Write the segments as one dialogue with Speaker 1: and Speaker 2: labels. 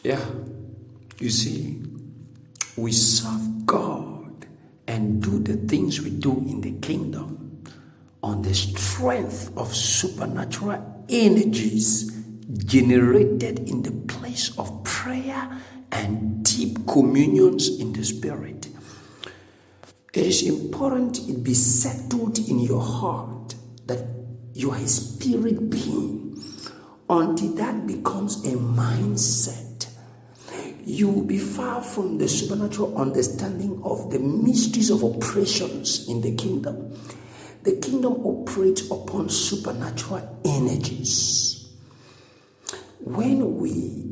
Speaker 1: Yeah, you see, we serve God and do the things we do in the kingdom on the strength of supernatural energies generated in the place of prayer and deep communions in the Spirit. It is important it be settled in your heart that you are a spirit being. Until that becomes a mindset, you will be far from the supernatural understanding of the mysteries of operations in the kingdom. The kingdom operates upon supernatural energies. When we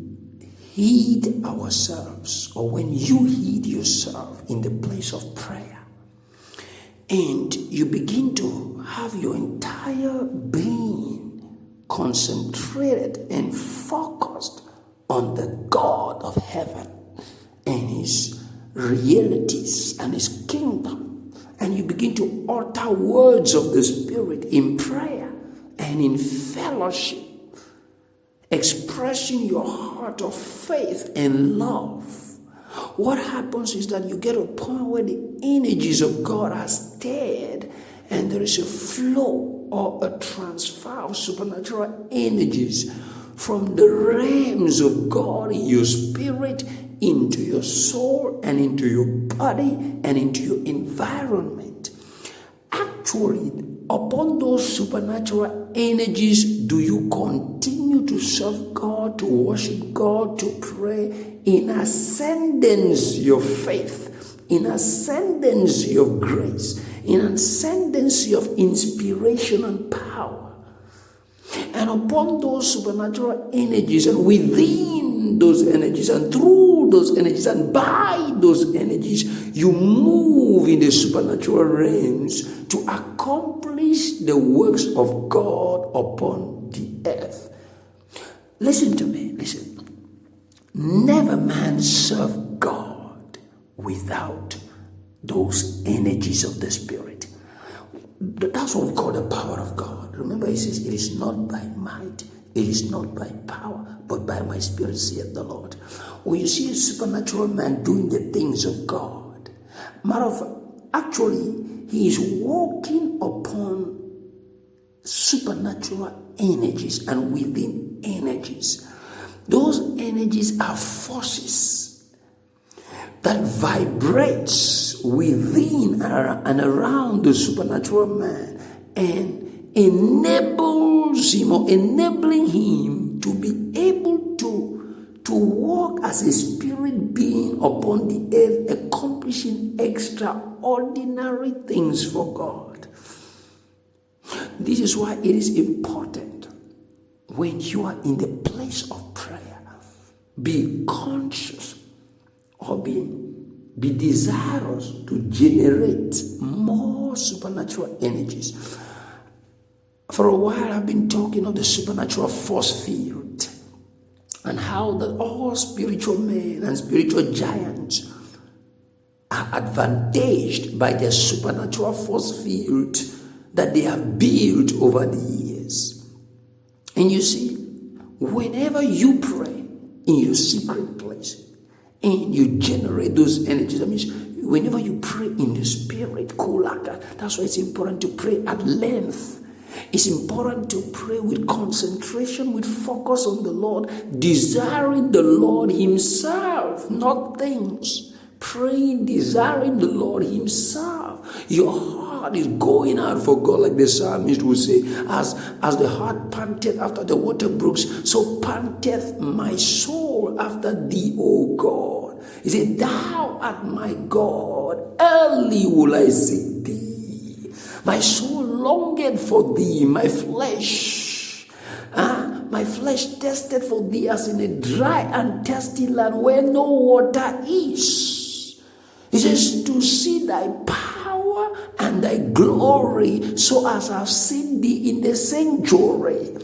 Speaker 1: heed ourselves, or when you heed yourself in the place of prayer, and you begin to have your entire being concentrated and focused on the God of heaven and his realities and his kingdom, and you begin to utter words of the Spirit in prayer and in fellowship, expressing your heart of faith and love, what happens is that you get a point where the energies of God are stirred, and there is a flow or a transfer of supernatural energies from the realms of God in your spirit into your soul and into your body and into your environment. Actually, upon those supernatural energies, do you continue to serve God, to worship God, to pray in ascendancy of faith, in ascendancy of grace, in ascendancy of inspiration and power. And upon those supernatural energies, and within those energies, and through those energies, and by those energies, you move in the supernatural realms to accomplish the works of God upon the earth. Listen to me, listen. Never man serve God without those energies of the Spirit. That's what we call the power of God. Remember, he says, it is not by might, it is not by power, but by my Spirit, saith the Lord. When you see a supernatural man doing the things of God, matter of fact, actually, he is walking upon supernatural energies and within energies. Those energies are forces that vibrates within and around the supernatural man and enables him or enabling him to be able to walk as a spirit being upon the earth, accomplishing extraordinary things for God. This is why it is important when you are in the place of prayer, be conscious or be desirous to generate more supernatural energies. For a while, I've been talking of the supernatural force field and how that all spiritual men and spiritual giants are advantaged by their supernatural force field that they have built over the years. And you see, whenever you pray in your secret place and you generate those energies, that means whenever you pray in the Spirit, that's why it's important to pray at length. It's important to pray with concentration, with focus on the Lord, desiring the Lord himself, not things. Praying, desiring the Lord himself. Your heart is going out for God, like the psalmist would say, as the heart panteth after the water brooks, so panteth my soul after thee, O God. He said, thou art my God, early will I seek thee. My soul longed for thee, my flesh thirsted for thee as in a dry and thirsty land where no water is. He says, to see thy power and thy glory, so as I've seen thee in the sanctuary.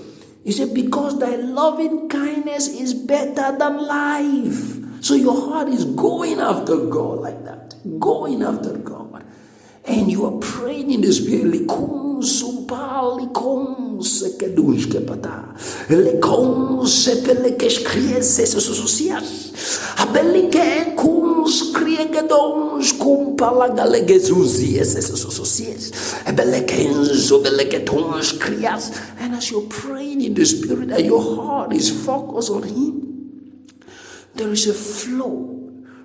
Speaker 1: He said, because thy loving kindness is better than life. So your heart is going after God like that. Going after God. And you are praying in the Spirit. pali konse ke dunske pata. Le konse pele ke skriese se sosias. Abelike kums kriege dons kumpala galege zuzi se sosias. Abelike enzo beleke tons krias. And as you're praying in the spirit and your heart is focused on him, there is a flow.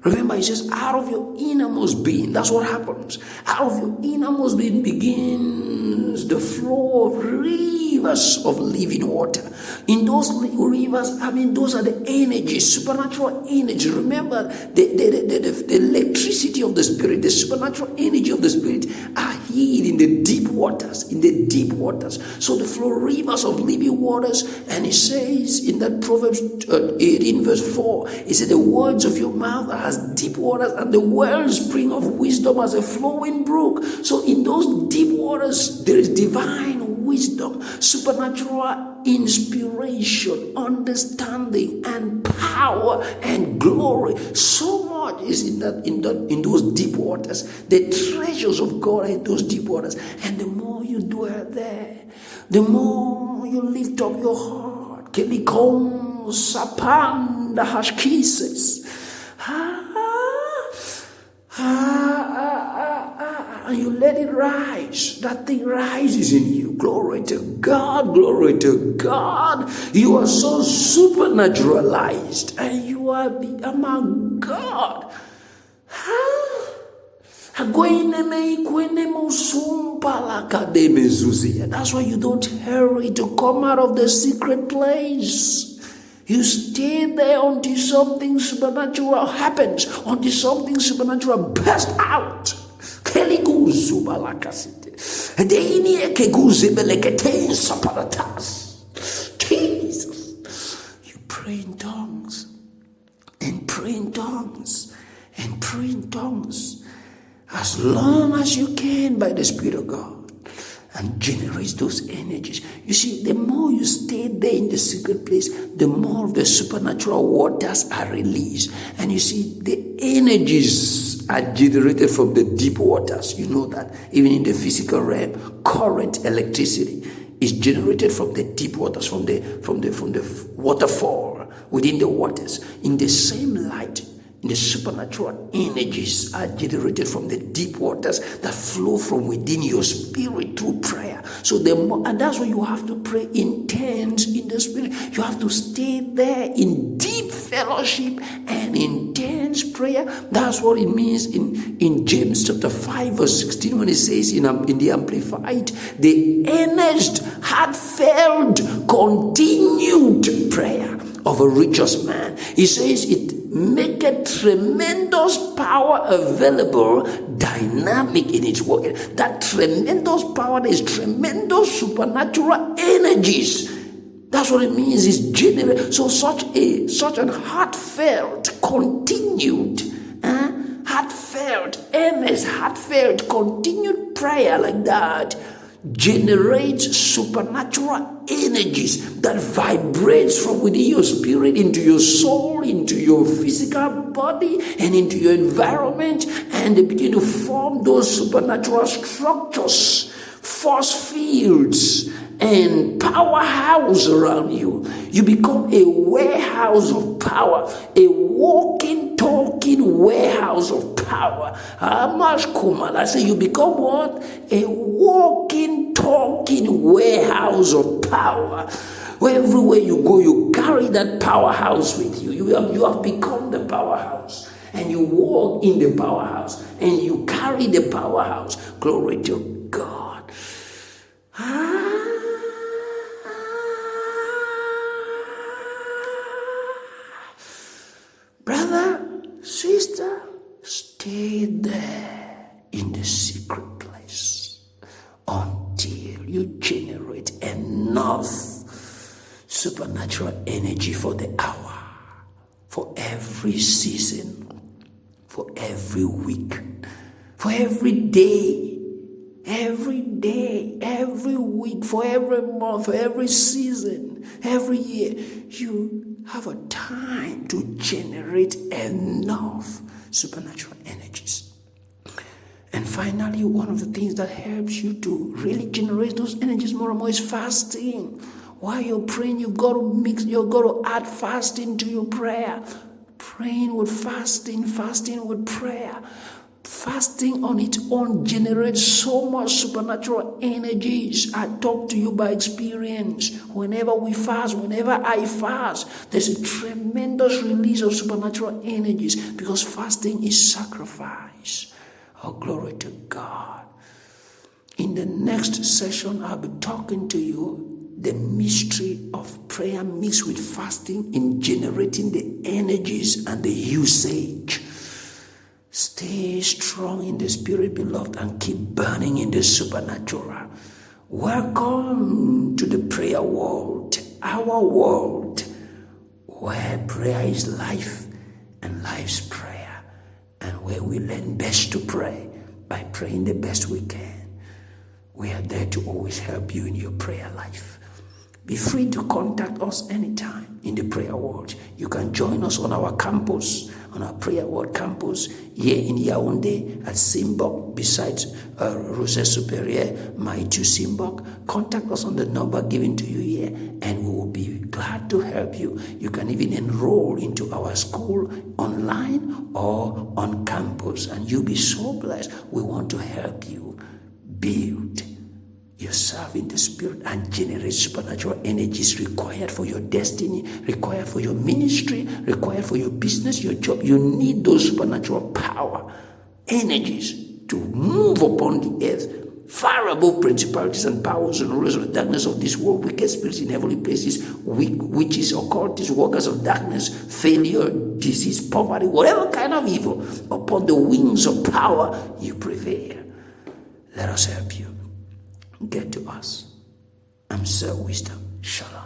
Speaker 1: Remember, it says, out of your innermost being, that's what happens. Out of your innermost being begins the flow of rivers of living water. In those rivers, those are the energies, supernatural energy. Remember, the electricity of the Spirit, the supernatural energy of the Spirit are hid in the deep waters, So the flow rivers of living waters, and it says in that Proverbs 18 verse 4, it said, the words of your mouth are as deep waters, and the wellspring of wisdom as a flowing brook. So in those deep waters, there is divine wisdom, supernatural inspiration, understanding, and power and glory. So much is in those deep waters. The treasures of God are in those deep waters. And the more you dwell there, the more you lift up your heart. Kelikom sapanda hashkises. And you let it rise. That thing rises in you. Glory to God. Glory to God. You are so supernaturalized, and you are among God. That's why you don't hurry to come out of the secret place. You stay there until something supernatural happens, until something supernatural bursts out. Jesus. You pray in tongues, and pray in tongues, and pray in tongues, as long as you can by the Spirit of God. And generates those energies. You see, the more you stay there in the secret place, the more of the supernatural waters are released. And you see, the energies are generated from the deep waters. You know that even in the physical realm, current electricity is generated from the deep waters, from the waterfall within the waters. In the same light, the supernatural energies are generated from the deep waters that flow from within your spirit through prayer. So and that's why you have to pray intense in the spirit. You have to stay there in deep fellowship and intense prayer. That's what it means in James chapter 5 verse 16 when it says in the Amplified, the earnest, heartfelt, continued prayer of a righteous man. He says it make a tremendous power available, dynamic in its working. That tremendous power is tremendous supernatural energies. That's what it means. Is generate. So such an heartfelt, continued, heartfelt, earnest, heartfelt, continued prayer like that generates supernatural energies that vibrates from within your spirit into your soul, into your physical body, and into your environment, and they begin to form those supernatural structures, force fields, and powerhouse around you. You become a warehouse of power, a walking, talking warehouse of power. I say you become what? A walking, talking warehouse of power. Where everywhere you go, you carry that powerhouse with you. You have become the powerhouse. And you walk in the powerhouse. And you carry the powerhouse. Glory to God. Brother, sister, stay there in the secret place until you generate enough supernatural energy for the hour, for every season, for every week, for every day, every week, for every month, for every season, every year. You have a time to generate enough supernatural energies. And finally, one of the things that helps you to really generate those energies more and more is fasting. While you're praying, you've got to add fasting to your prayer. Praying with fasting with prayer. Fasting on its own generates so much supernatural energies. I talk to you by experience. Whenever we fast, whenever I fast, there's a tremendous release of supernatural energies because fasting is sacrifice. Oh, glory to God. In the next session, I'll be talking to you the mystery of prayer mixed with fasting in generating the energies and the usage. Stay strong in the spirit, beloved, and keep burning in the supernatural. Welcome to the prayer world, our world, where prayer is life and life's prayer, and where we learn best to pray by praying the best we can. We are there to always help you in your prayer life. Be free to contact us anytime in the prayer world. You can join us on our campus, on our prayer world campus here in Yaoundé at Simbok, besides Rosette Superior, Maitu Simbok. Contact us on the number given to you here, and we will be glad to help you. You can even enroll into our school online or on campus, and you'll be so blessed. We want to help you build yourself in the spirit and generate supernatural energies required for your destiny, required for your ministry, required for your business, your job. You need those supernatural power, energies to move upon the earth, far above principalities and powers and rulers of the darkness of this world, wicked spirits in heavenly places, witches, occultists, workers of darkness, failure, disease, poverty, whatever kind of evil. Upon the wings of power, you prevail. Let us help you. Get to us. I'm Sir Wisdom. Shalom.